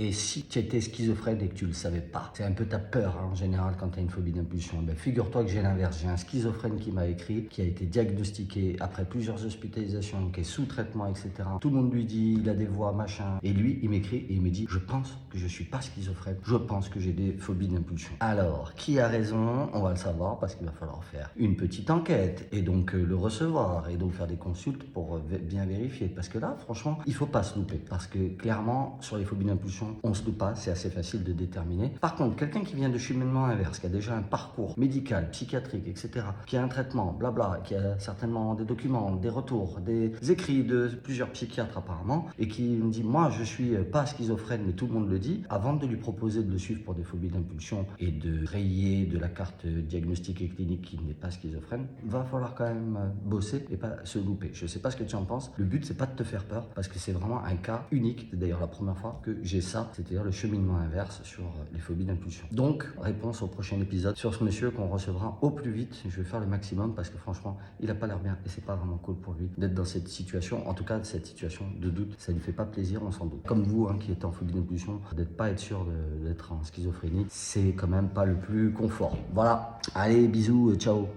Et si tu étais schizophrène et que tu le savais pas, c'est un peu ta peur en général quand tu as une phobie d'impulsion. Ben, figure-toi que j'ai l'inverse. J'ai un schizophrène qui m'a écrit, qui a été diagnostiqué après plusieurs hospitalisations, qui est sous traitement, etc. Tout le monde lui dit, il a des voix, machin. Et lui, il m'écrit et il me dit, je pense que je suis pas schizophrène. Je pense que j'ai des phobies d'impulsion. Alors, qui a raison? On va le savoir parce qu'il va falloir faire une petite enquête et donc le recevoir et donc faire des consultes pour bien vérifier. Parce que là, franchement, il faut pas se louper. Parce que clairement, sur les phobies d'impulsion, on se loupe pas, c'est assez facile de déterminer. Par contre, quelqu'un qui vient de cheminement inverse, qui a déjà un parcours médical, psychiatrique, etc., qui a un traitement, blabla, qui a certainement des documents, des retours, des écrits de plusieurs psychiatres apparemment, et qui me dit, moi, je suis pas schizophrène, mais tout le monde le dit, avant de lui proposer de le suivre pour des phobies d'impulsion et de rayer de la carte diagnostique et clinique qu'il n'est pas schizophrène, va falloir quand même bosser et pas se louper. Je sais pas ce que tu en penses. Le but, c'est pas de te faire peur, parce que c'est vraiment un cas unique. C'est d'ailleurs la première fois que j'ai ça, c'est-à-dire le cheminement inverse sur les phobies d'impulsion. Donc, réponse au prochain épisode sur ce monsieur qu'on recevra au plus vite. Je vais faire le maximum parce que franchement, il a pas l'air bien et c'est pas vraiment cool pour lui d'être dans cette situation. En tout cas, cette situation de doute, ça lui fait pas plaisir, on s'en doute. Comme vous, hein, qui êtes en phobie d'impulsion, d'être pas être sûr d'être en schizophrénie, c'est quand même pas le plus confort. Voilà. Allez, bisous, ciao.